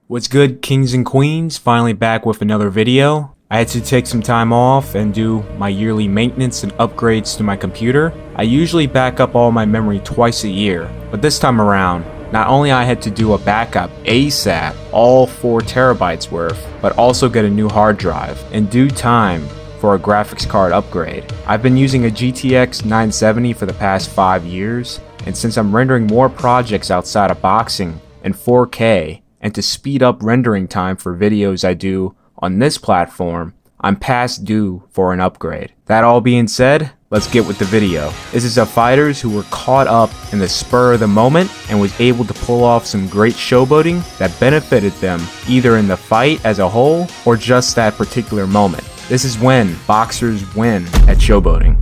What's good, kings and queens? Finally back with another video. I had to take some time off and do my yearly maintenance and upgrades to my computer. I usually back up all my memory twice a year, but this time around, not only I had to do a backup ASAP, all 4 terabytes worth, but also get a new hard drive in due time for a graphics card upgrade. I've been using a GTX 970 for the past 5 years, and since I'm rendering more projects outside of boxing in 4K, and to speed up rendering time for videos I do on this platform, I'm past due for an upgrade. That all being said, let's get with the video. This is of fighters who were caught up in the spur of the moment and was able to pull off some great showboating that benefited them either in the fight as a whole or just that particular moment. This is when boxers win at showboating.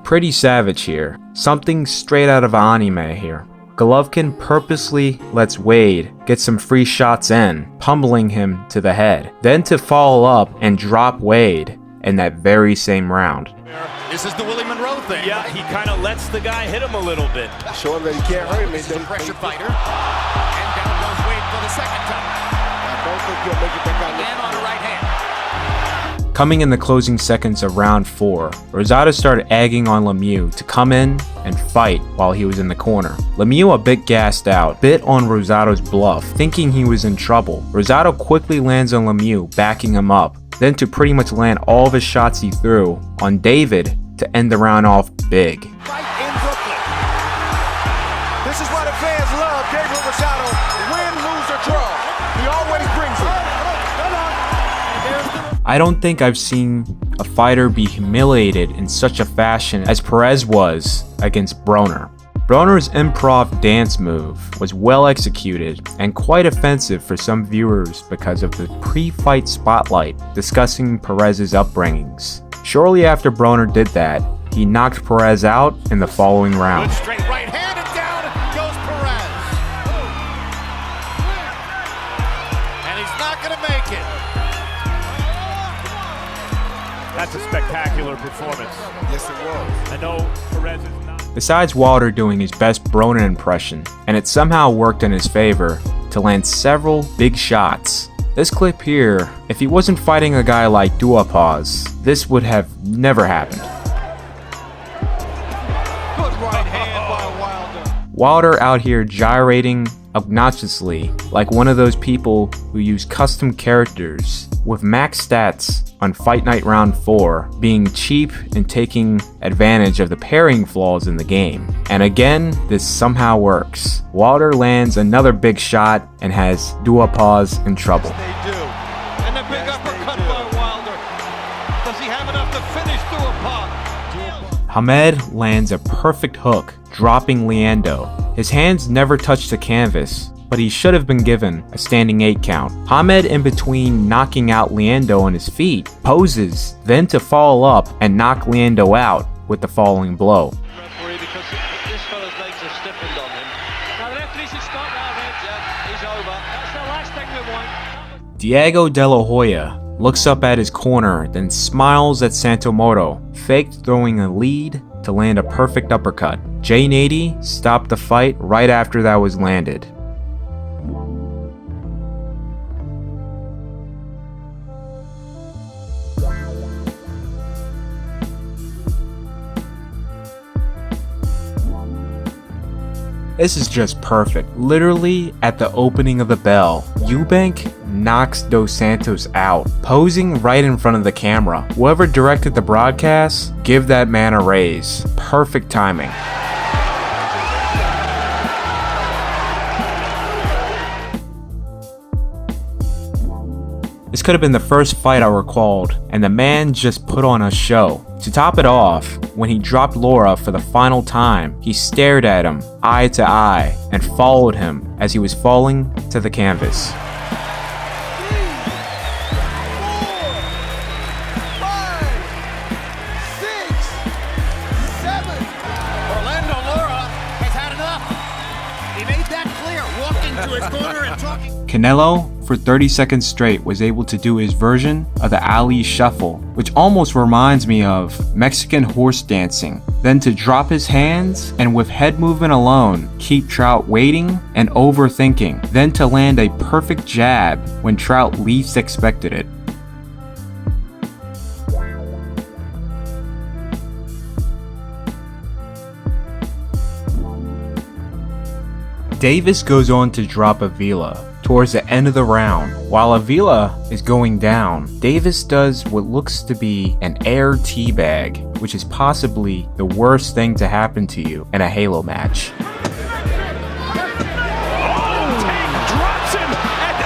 Pretty savage here. Something straight out of anime here. Golovkin purposely lets Wade get some free shots in, pummeling him to the head, then to follow up and drop Wade in that very same round. This is the Willie Monroe thing. Yeah, he kind of lets the guy hit him a little bit. Show him that he can't hurt him. This is a pressure fighter. And down goes Wade for the second time. I don't think he'll make it back on Again on the right hand. Coming in the closing seconds of round 4, Rosado started egging on Lemieux to come in and fight while he was in the corner. Lemieux, a bit gassed out, bit on Rosado's bluff, thinking he was in trouble. Rosado quickly lands on Lemieux, backing him up, then to pretty much land all of his shots he threw on David to end the round off big. Right in Brooklyn. This is why the fans love David Rosado. Win, lose, or draw. He always brings it. I don't think I've seen a fighter be humiliated in such a fashion as Perez was against Broner. Broner's improv dance move was well executed and quite offensive for some viewers because of the pre-fight spotlight discussing Perez's upbringings. Shortly after Broner did that, he knocked Perez out in the following round. Good straight right hand and down goes Perez. And he's not going to make it. That's a spectacular performance. Yes, it was. I know Perez is not. Besides Wilder doing his best Broner impression, and it somehow worked in his favor to land several big shots. This clip here, if he wasn't fighting a guy like Duhaupas, this would have never happened. Good right hand by Wilder. Wilder out here gyrating obnoxiously like one of those people who use custom characters with max stats on Fight Night Round 4, being cheap and taking advantage of the pairing flaws in the game. And again, this somehow works. Wilder lands another big shot and has Duhaupas in trouble. They do. And the big uppercut by Wilder. Does he have enough to finish Duhaupas? Hamed lands a perfect hook, dropping Leando. His hands never touch the canvas, but he should have been given a standing 8 count. Hamed, in between knocking out Leando on his feet, poses, then to follow up and knock Leando out with the following blow. Referee, because this fellow's legs are stiffened on him. Now the referee should stop now, Rich. Yeah, he's over. That's the last thing we want. Diego De La Hoya looks up at his corner, then smiles at Santomoro, faked throwing a lead to land a perfect uppercut. J80 stopped the fight right after that was landed. This is just perfect. Literally at the opening of the bell, Eubank knocks Dos Santos out, posing right in front of the camera. Whoever directed the broadcast, give that man a raise. Perfect timing. This could have been the first fight I recalled, and the man just put on a show. To top it off, when he dropped Laura for the final time, he stared at him, eye to eye, and followed him as he was falling to the canvas. 3, 4, 5, 6, 7. Orlando Lara has had enough. He made that clear, walking to his corner and talking. Canelo, for 30 seconds straight, was able to do his version of the Ali Shuffle, which almost reminds me of Mexican horse dancing. then to drop his hands and with head movement alone keep Trout waiting and overthinking, then to land a perfect jab when Trout least expected it. Davis goes on to drop Avila towards the end of the round. While Avila is going down, Davis does what looks to be an air teabag, which is possibly the worst thing to happen to you in a Halo match. Drops him.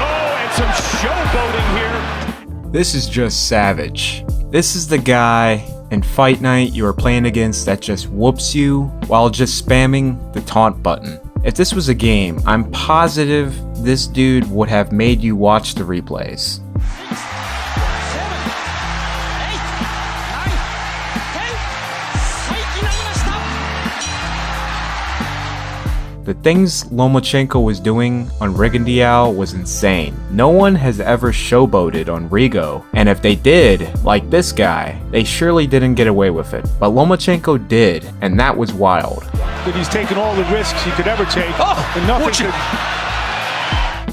And some showboating here. This is just savage. This is the guy in Fight Night you are playing against that just whoops you while just spamming the taunt button. If this was a game, I'm positive this dude would have made you watch the replays. 7, 8, 9, 10. The things Lomachenko was doing on Rigondeaux was insane. No one has ever showboated on Rigo, and if they did, like this guy, they surely didn't get away with it. But Lomachenko did, and that was wild. That he's taken all the risks he could ever take. And nothing could...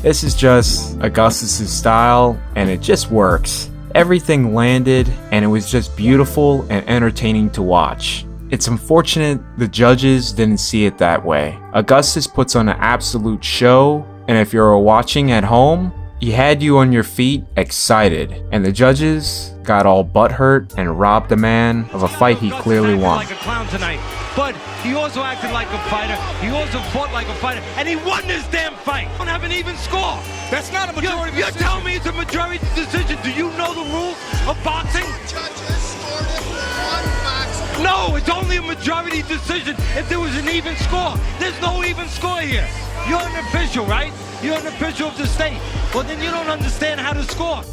This is just Augustus' style, and it just works. Everything landed, and it was just beautiful and entertaining to watch. It's unfortunate the judges didn't see it that way. Augustus puts on an absolute show, and if you're watching at home, he had you on your feet excited, and the judges got all butthurt and robbed the man of a fight he clearly won. Like a clown tonight, but he also acted like a fighter. He also fought like a fighter, and he won this damn fight. Don't have an even score. That's not a majority You're decision. telling me it's a majority decision. Do you know the rules of boxing? Judges scored it with one box. No, it's only a majority decision if there was an even score. There's no even score here. You're an official, right? You're an official of the state. Well, then you don't understand how to score.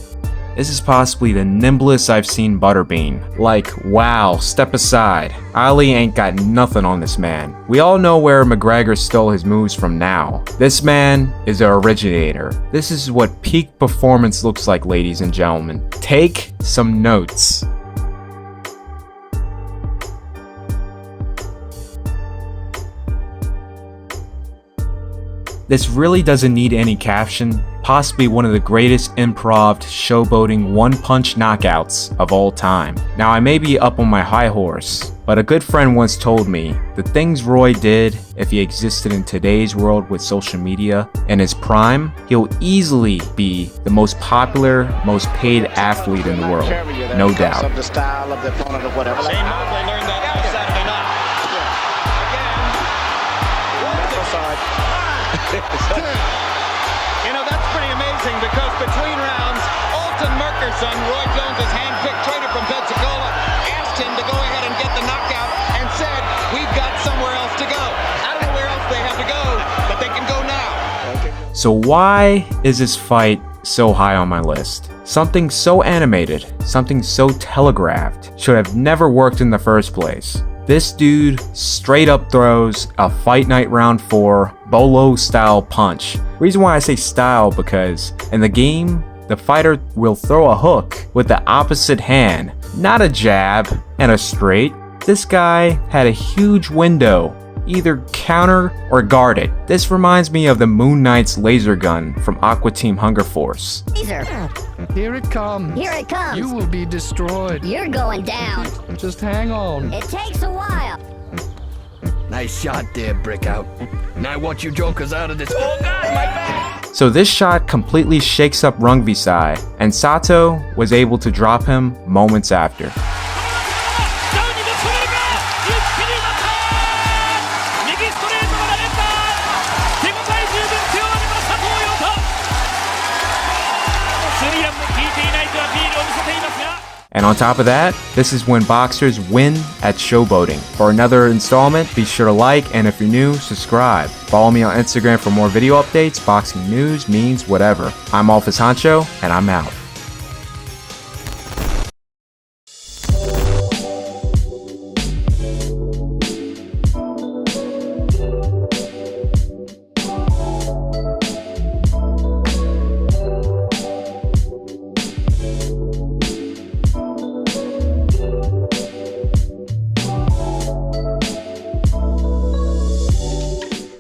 This is possibly the nimblest I've seen Butterbean. Like, wow, step aside. Ali ain't got nothing on this man. We all know where McGregor stole his moves from now. This man is the originator. This is what peak performance looks like, ladies and gentlemen. Take some notes. This really doesn't need any caption. Possibly one of the greatest improv showboating one-punch knockouts of all time. Now I may be up on my high horse, but a good friend once told me the things Roy did, if he existed in today's world with social media in his prime, he'll easily be the most popular, most paid athlete in the world, no doubt. Of the style of the opponent or whatever. Shane Mosley learned that on Saturday night. You know, that's pretty amazing because between rounds, Alton Merkerson, Roy Jones' hand-picked trainer from Pensacola, asked him to go ahead and get the knockout and said, we've got somewhere else to go. I don't know where else they have to go, but they can go now. So why is this fight so high on my list? Something so animated, something so telegraphed, should have never worked in the first place. This dude straight up throws a Fight Night round 4 Bolo style punch. Reason why I say style, because in the game, the fighter will throw a hook with the opposite hand, not a jab and a straight. This guy had a huge window, either counter or guard it. This reminds me of the Moon Knight's laser gun from Aqua Team Hunger Force. Laser. Here it comes. Here it comes. You will be destroyed. You're going down. Just hang on. It takes a while. Nice shot there, Brickout. Now I want you jokers out of this. Oh God, my back! So this shot completely shakes up Rungvisai, and Sato was able to drop him moments after. And on top of that, this is when boxers win at Showboating. For another installment, be sure to like, and if you're new, subscribe. Follow me on Instagram for more video updates, boxing news, memes, whatever. I'm Office Honcho, and I'm out.